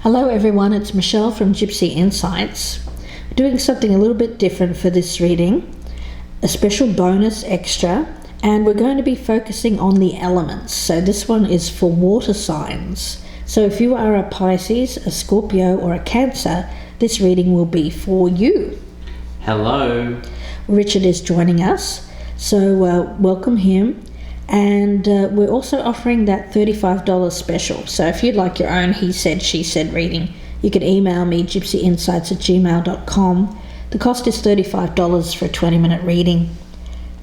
Hello everyone, it's Michelle from Gypsy Insights. Doing something a little bit different for this reading, a special bonus extra, and we're going to be focusing on the elements. So this one is for water signs. So if you are a Pisces, a Scorpio or a Cancer, this reading will be for you. Hello. Richard is joining us, so welcome him. And we're also offering that $35 special. So if you'd like your own he said, she said reading, you can email me gypsyinsights@gmail.com. The cost is $35 for a 20-minute reading.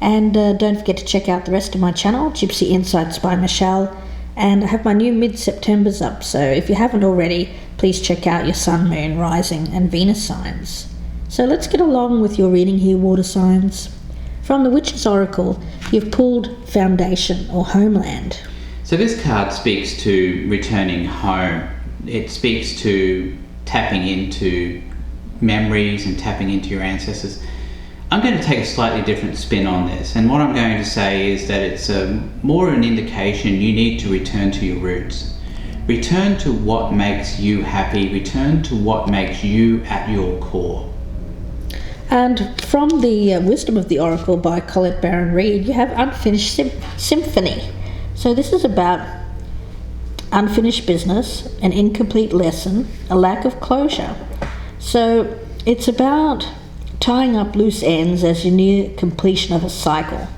And don't forget to check out the rest of my channel, Gypsy Insights by Michelle. And I have my new mid-Septembers up, so if you haven't already, please check out your Sun, Moon, Rising and Venus signs. So let's get along with your reading here, water signs. From the Witch's Oracle, you've pulled Foundation or Homeland. So this card speaks to returning home. It speaks to tapping into memories and tapping into your ancestors. I'm going to take a slightly different spin on this, and what I'm going to say is that it's more an indication you need to return to your roots. Return to what makes you happy. Return to what makes you at your core. And from the Wisdom of the Oracle by Colette Baron Reid, you have Unfinished Symphony. So this is about unfinished business, an incomplete lesson, a lack of closure. So it's about tying up loose ends as you near completion of a cycle.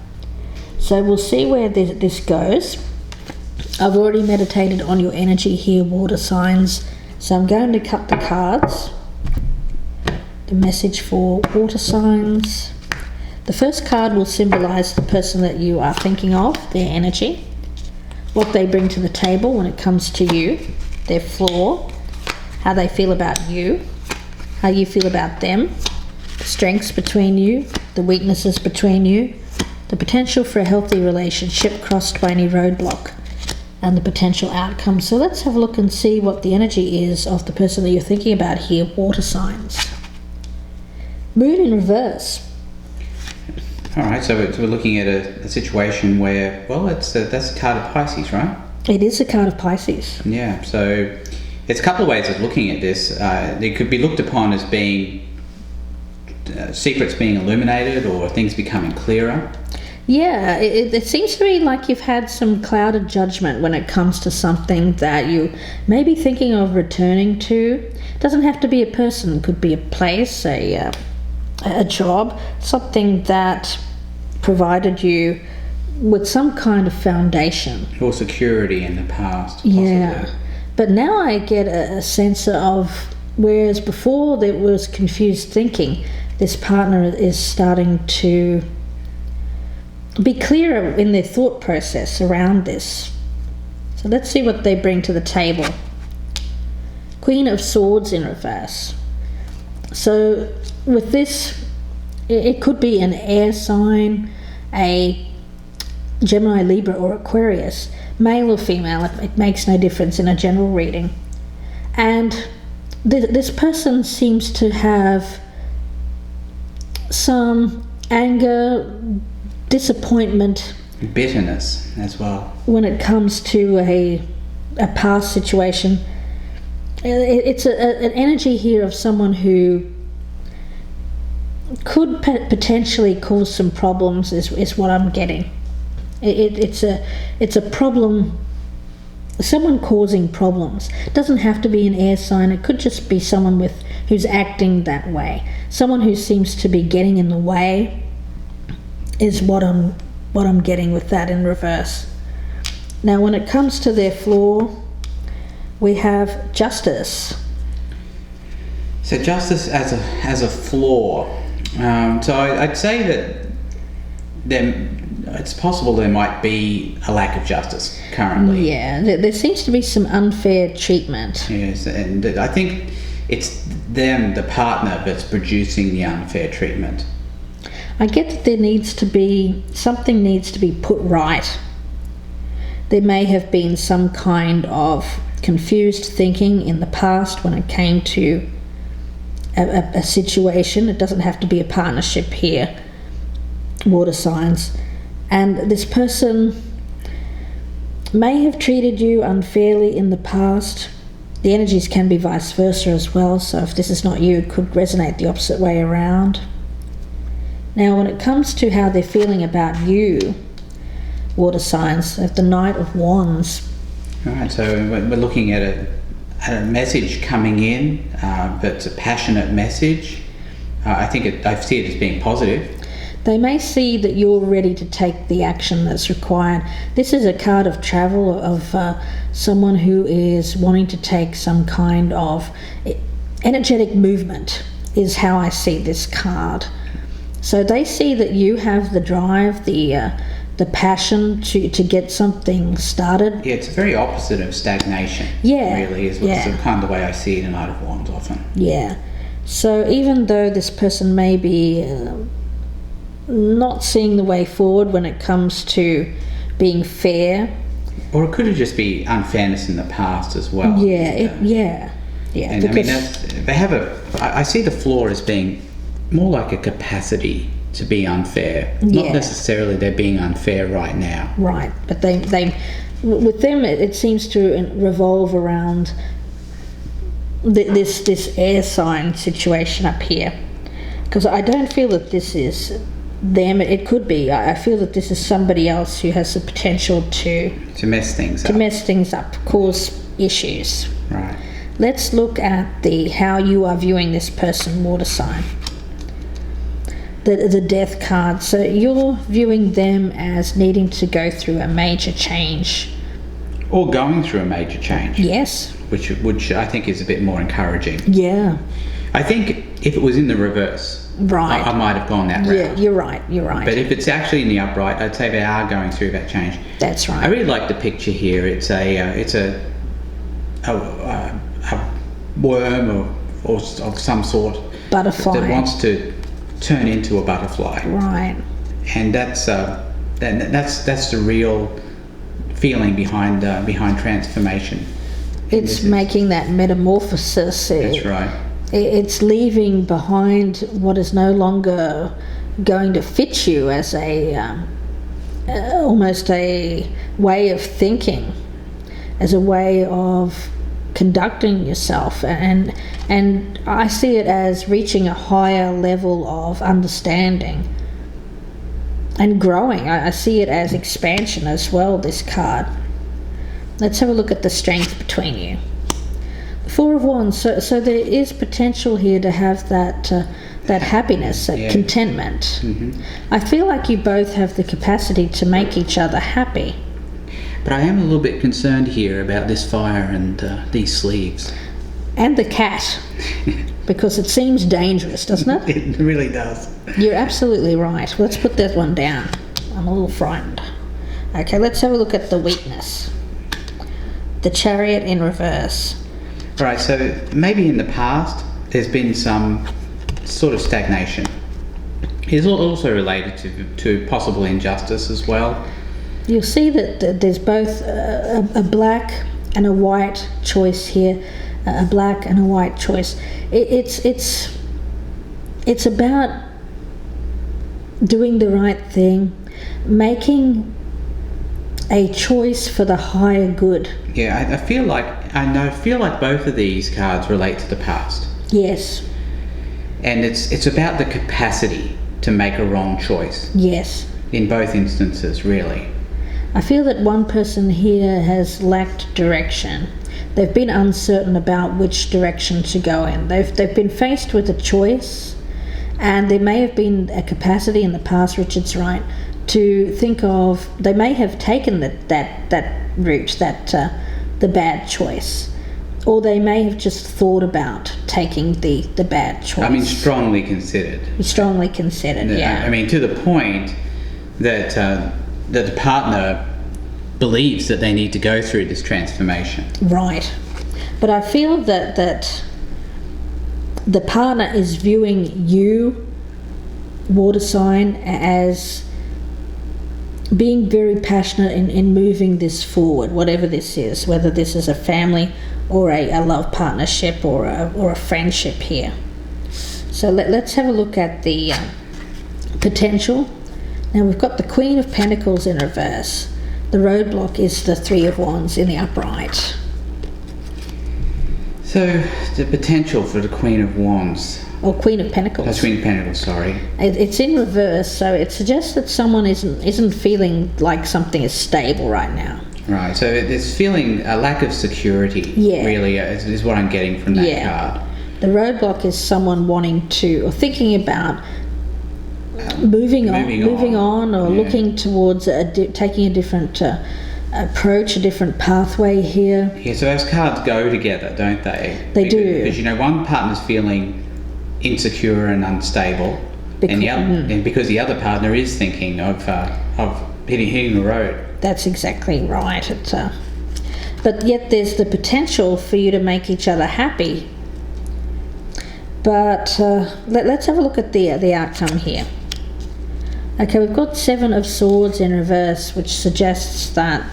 So we'll see where this goes. I've already meditated on your energy here, water signs. So I'm going to cut the cards. The message for water signs. The first card will symbolize the person that you are thinking of, their energy, what they bring to the table when it comes to you, their flaw, how they feel about you, how you feel about them, the strengths between you, the weaknesses between you, the potential for a healthy relationship crossed by any roadblock, and the potential outcome. So let's have a look and see what the energy is of the person that you're thinking about here, water signs. Moon in reverse. All right, so we're looking at a situation where, well, that's a card of Pisces, right? It is a card of Pisces. Yeah, so it's a couple of ways of looking at this. It could be looked upon as being secrets being illuminated or things becoming clearer. Yeah, it seems to me like you've had some clouded judgment when it comes to something that you may be thinking of returning to. It doesn't have to be a person, it could be a place, a job, something that provided you with some kind of foundation. Or security in the past. Possibly. Yeah, but now I get a sense of, whereas before there was confused thinking, this partner is starting to be clearer in their thought process around this. So let's see what they bring to the table. Queen of Swords in reverse. So with this, it could be an air sign, a Gemini, Libra or Aquarius, male or female, it makes no difference in a general reading. And this person seems to have some anger, disappointment, bitterness as well when it comes to a past situation. It's an energy here of someone who could potentially cause some problems is what I'm getting. It's a problem, someone causing problems. It doesn't have to be an air sign, it could just be someone who's acting that way. Someone who seems to be getting in the way is what I'm getting with that in reverse. Now when it comes to their flaw, we have Justice. So Justice as a flaw. So I'd say that it's possible there might be a lack of justice currently. Yeah, there seems to be some unfair treatment. Yes, and I think it's them, the partner, that's producing the unfair treatment. I get that something needs to be put right. There may have been some kind of confused thinking in the past when it came to a situation. It doesn't have to be a partnership here, water signs. And this person may have treated you unfairly in the past, The energies can be vice versa as well, so if this is not you, it could resonate the opposite way around. Now, when it comes to how they're feeling about you, water signs, have the Knight of Wands. Right, so we're looking at a message coming in, but it's a passionate message. I see it as being positive. They may see that you're ready to take the action that's required. This is a card of travel, of someone who is wanting to take some kind of energetic movement, is how I see this card. So they see that you have the drive, the passion to get something started. Yeah, it's very opposite of stagnation. Yeah. Really is kind of the way I see it in Knight of Wands often. Yeah. So even though this person may be not seeing the way forward when it comes to being fair. Or it could have just be unfairness in the past as well. Yeah. And I mean, I see the flaw as being more like a capacity to be unfair. Not necessarily they're being unfair right now. Right, but they with them it seems to revolve around this air sign situation up here. Because I don't feel that this is them. It could be. I feel that this is somebody else who has the potential to mess things up, cause issues. Right. Let's look at how you are viewing this person, water sign. The Death card. So you're viewing them as needing to go through a major change. Or going through a major change. Yes. Which I think is a bit more encouraging. Yeah. I think if it was in the reverse, right, I might have gone that route. Yeah, you're right. But if it's actually in the upright, I'd say they are going through that change. That's right. I really like the picture here. It's a worm or of some sort. Butterfly. That wants to turn into a butterfly. Right. And that's the real feeling behind transformation. It's making that metamorphosis. That's right. It's leaving behind what is no longer going to fit you as almost a way of thinking, as a way of conducting yourself, and I see it as reaching a higher level of understanding and growing. I see it as expansion as well, this card. Let's have a look at the strength between you. The Four of Wands. So there is potential here to have that happiness, that contentment. Mm-hmm. I feel like you both have the capacity to make each other happy. But I am a little bit concerned here about this fire and these sleeves. And the cat. Because it seems dangerous, doesn't it? It really does. You're absolutely right. Let's put that one down. I'm a little frightened. Okay, let's have a look at the weakness. The Chariot in reverse. All right, so maybe in the past there's been some sort of stagnation. It's also related to possible injustice as well. You'll see that there's both a black and a white choice here. A black and a white choice. It's about doing the right thing, making a choice for the higher good. Yeah, I feel like both of these cards relate to the past. Yes. And it's about the capacity to make a wrong choice. Yes. In both instances, really. I feel that one person here has lacked direction. They've been uncertain about which direction to go in. They've been faced with a choice, and there may have been a capacity in the past, Richard's right, to think of, they may have taken that route, the bad choice, or they may have just thought about taking the bad choice. I mean, strongly considered. Strongly considered, yeah. I mean, to the point that the partner believes that they need to go through this transformation. Right. But I feel that the partner is viewing you, water sign, as being very passionate in moving this forward, whatever this is, whether this is a family or a love partnership or a friendship here. So let's have a look at the potential. Now we've got the Queen of Pentacles in reverse. The roadblock is the Three of Wands in the upright. So the potential for the Queen of Wands. Or Queen of Pentacles. Queen of Pentacles, sorry. It's in reverse, so it suggests that someone isn't feeling like something is stable right now. Right, so it's feeling a lack of security, really, is what I'm getting from that card. The roadblock is someone wanting to, or thinking about moving on, or looking towards taking a different approach, a different pathway here. Yeah, so those cards go together, don't they? They do. Because, you know, one partner's feeling insecure and unstable, and because the other partner is thinking of hitting the road. That's exactly right. But yet there's the potential for you to make each other happy. But let's have a look at the outcome here. Okay, we've got 7 of Swords in reverse, which suggests that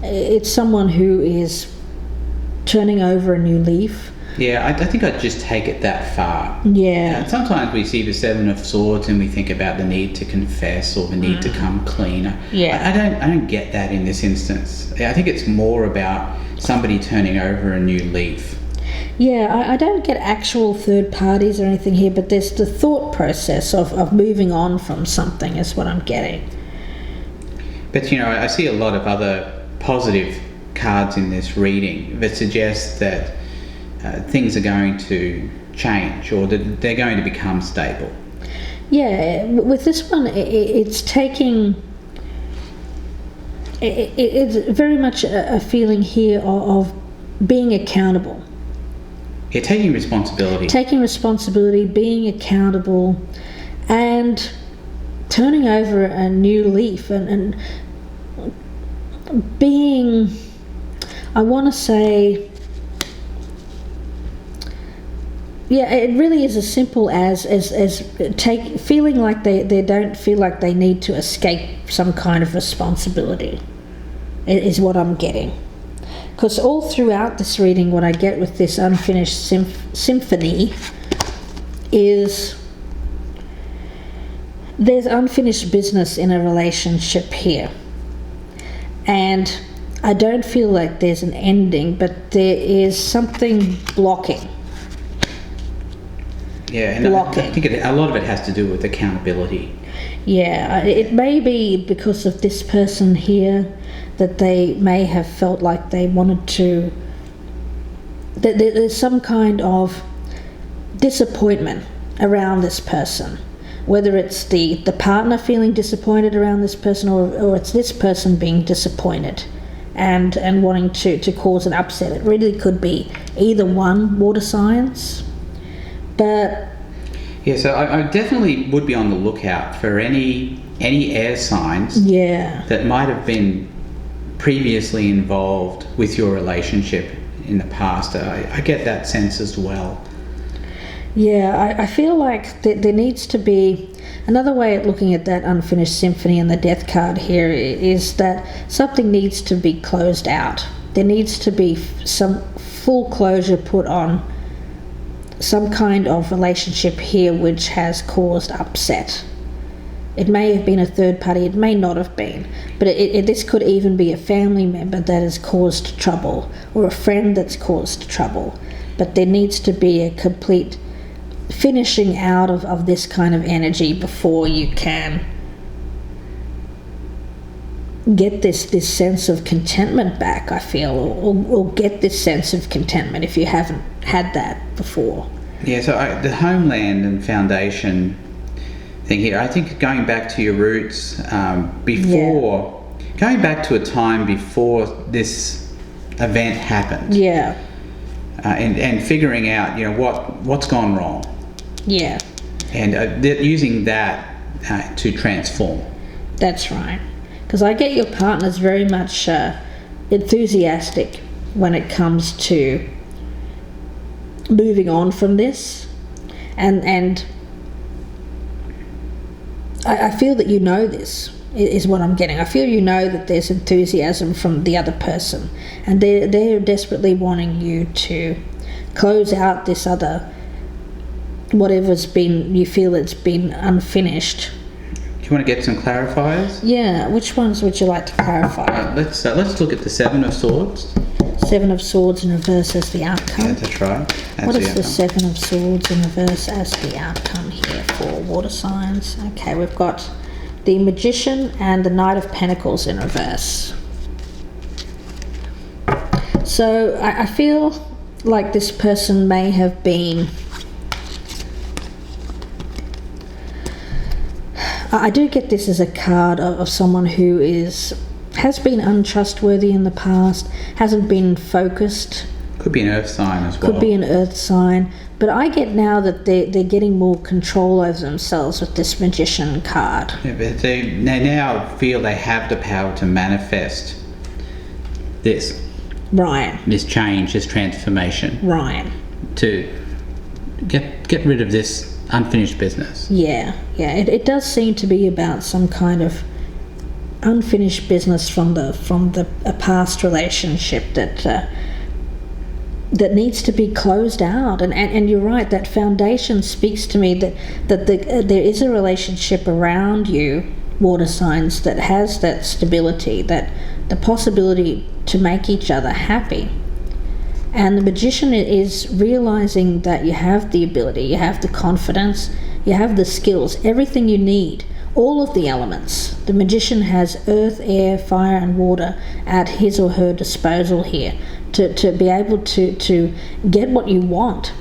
it's someone who is turning over a new leaf. Yeah, I think I'd just take it that far. Yeah. Sometimes we see the 7 of Swords and we think about the need to confess or the need to come cleaner. Yeah. I don't get that in this instance. I think it's more about somebody turning over a new leaf. Yeah, I don't get actual third parties or anything here, but there's the thought process of moving on from something is what I'm getting. But, you know, I see a lot of other positive cards in this reading that suggest that things are going to change, or that they're going to become stable. Yeah, with this one, it's taking... It's very much a feeling here of being accountable. Yeah, taking responsibility. Taking responsibility, being accountable, and turning over a new leaf, and being, I want to say, yeah, it really is as simple as feeling like they don't feel like they need to escape some kind of responsibility, is what I'm getting. Because all throughout this reading, what I get with this unfinished symphony is there's unfinished business in a relationship here. And I don't feel like there's an ending, but there is something blocking. Yeah, and I think a lot of it has to do with accountability. Yeah, it may be because of this person here that they may have felt like they wanted to, that there's some kind of disappointment around this person, whether it's the partner feeling disappointed around this person, or it's this person being disappointed and wanting to cause an upset. It really could be either one, water signs. But yeah, so I definitely would be on the lookout for any air signs that might have been previously involved with your relationship in the past. I get that sense as well. Yeah, I feel like there needs to be another way of looking at that unfinished symphony and the death card here is that something needs to be closed out. There needs to be some full closure put on some kind of relationship here which has caused upset. It may have been a third party, it may not have been, but this could even be a family member that has caused trouble, or a friend that's caused trouble. But there needs to be a complete finishing out of this kind of energy before you can get this sense of contentment back, I feel, or get this sense of contentment if you haven't had that before. Yeah, so the homeland and foundation thing here, I think going back to your roots, going back to a time before this event happened. Yeah. And figuring out, you know, what's gone wrong. Yeah. And using that to transform. That's right. Because I get your partner's very much enthusiastic when it comes to moving on from this, and I feel that you know this is what I'm getting. I feel you know that there's enthusiasm from the other person, and they're desperately wanting you to close out this other whatever's been, you feel it's been unfinished. Do you want to get some clarifiers? Yeah, which ones would you like to clarify? Let's look at the 7 of Swords. Seven of Swords in reverse as the outcome. Yeah, that's right. That's What is the outcome. Seven of Swords in reverse as the outcome here for water signs? Okay, we've got the Magician and the Knight of Pentacles in reverse. So I feel like this person may have been... I do get this as a card of someone who has been untrustworthy in the past, hasn't been focused. Could be an earth sign as well. Could be an earth sign. But I get now that they're getting more control over themselves with this Magician card. Yeah, but they now feel they have the power to manifest this. Right. This change, this transformation. Right. To get rid of this unfinished business. Yeah. It does seem to be about some kind of unfinished business from a past relationship that needs to be closed out. And you're right, that foundation speaks to me that there is a relationship around you, water signs, that has that stability, that the possibility to make each other happy. And the Magician is realizing that you have the ability, you have the confidence, you have the skills, everything you need, all of the elements. The Magician has earth, air, fire and water at his or her disposal here to be able to get what you want.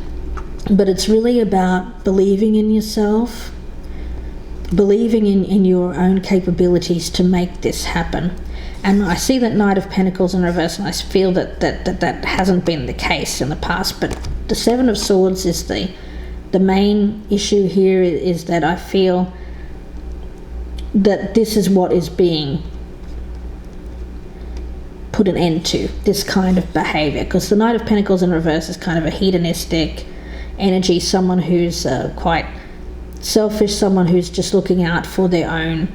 But it's really about believing in yourself, believing in your own capabilities to make this happen. And I see that Knight of Pentacles in reverse, and I feel that hasn't been the case in the past. But the Seven of Swords is the main issue here, is that I feel that this is what is being put an end to, this kind of behavior. Because the Knight of Pentacles in reverse is kind of a hedonistic energy, someone who's quite selfish, someone who's just looking out for their own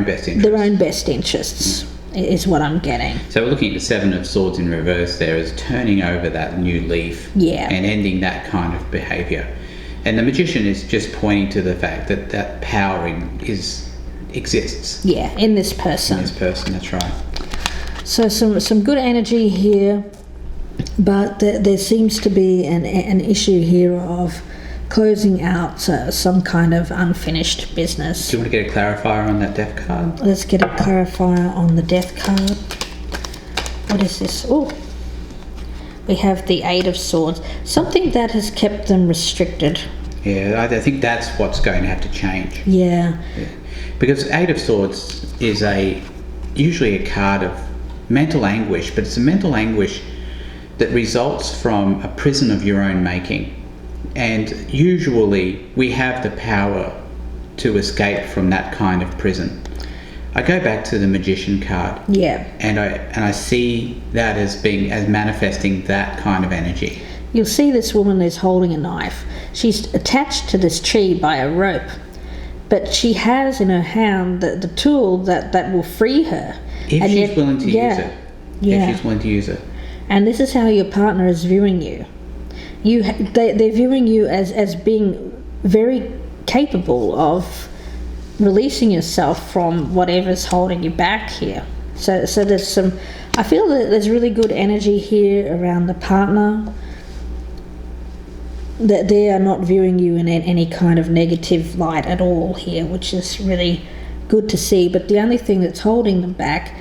best interests is what I'm getting. So we're looking at the Seven of Swords in reverse there as turning over that new leaf, and ending that kind of behaviour. And the Magician is just pointing to the fact that power exists. Yeah, in this person. That's right. So some good energy here, but there seems to be an issue here of closing out some kind of unfinished business. Do you want to get a clarifier on that death card? Let's get a clarifier on the death card. What is this? Oh, we have the Eight of Swords. Something that has kept them restricted. Yeah, I think that's what's going to have to change. Yeah. Because Eight of Swords is usually a card of mental anguish, but it's a mental anguish that results from a prison of your own making. And usually we have the power to escape from that kind of prison. I go back to the Magician card. Yeah. And I see that as manifesting that kind of energy. You'll see this woman is holding a knife. She's attached to this tree by a rope, but she has in her hand the tool that will free her. If she's willing to use it. Yeah. If she's willing to use it. And this is how your partner is viewing you. They're viewing you as being very capable of releasing yourself from whatever's holding you back here. So there's I feel that there's really good energy here around the partner, that they are not viewing you in any kind of negative light at all here, which is really good to see. But the only thing that's holding them back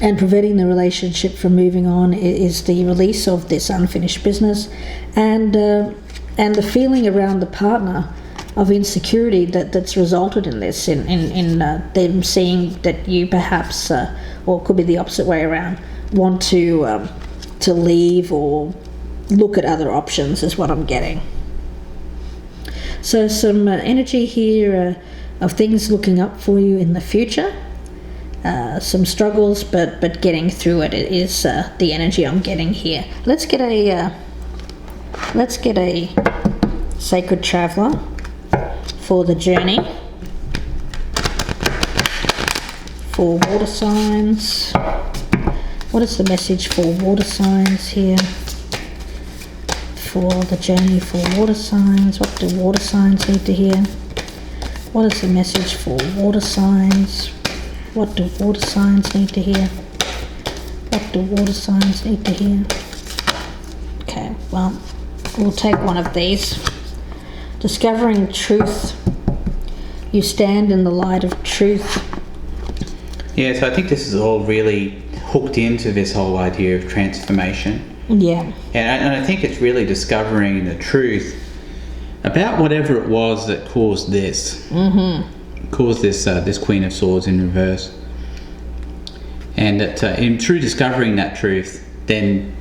and preventing the relationship from moving on is the release of this unfinished business, and the feeling around the partner of insecurity that's resulted in this, in them seeing that you perhaps, or it could be the opposite way around, want to leave or look at other options is what I'm getting. So some energy here of things looking up for you in the future. Some struggles, but getting through it is the energy I'm getting here. Let's get a Sacred Traveler for the journey for water signs. What is the message for water signs here for the journey for water signs? What do water signs need to hear? What is the message for water signs? What do water signs need to hear? What do water signs need to hear? Okay, well, we'll take one of these. Discovering truth. You stand in the light of truth. Yeah, so I think this is all really hooked into this whole idea of transformation. Yeah. And I think it's really discovering the truth about whatever it was that caused this. Caused this Queen of Swords in reverse. And that through discovering that truth, then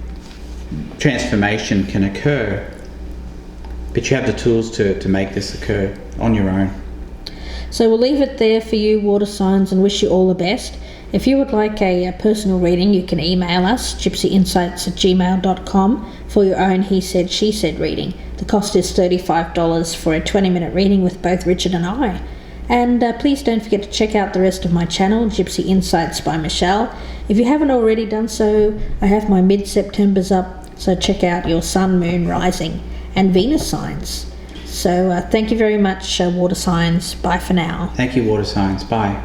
transformation can occur. But you have the tools to make this occur on your own. So we'll leave it there for you, water signs, and wish you all the best. If you would like a personal reading, you can email us, gypsyinsights@gmail.com, for your own He Said, She Said reading. The cost is $35 for a 20-minute reading with both Richard and I. And please don't forget to check out the rest of my channel, Gypsy Insights by Michelle. If you haven't already done so, I have my mid-Septembers up, so check out your Sun, Moon, Rising, and Venus signs. So thank you very much, water signs. Bye for now. Thank you, water signs. Bye.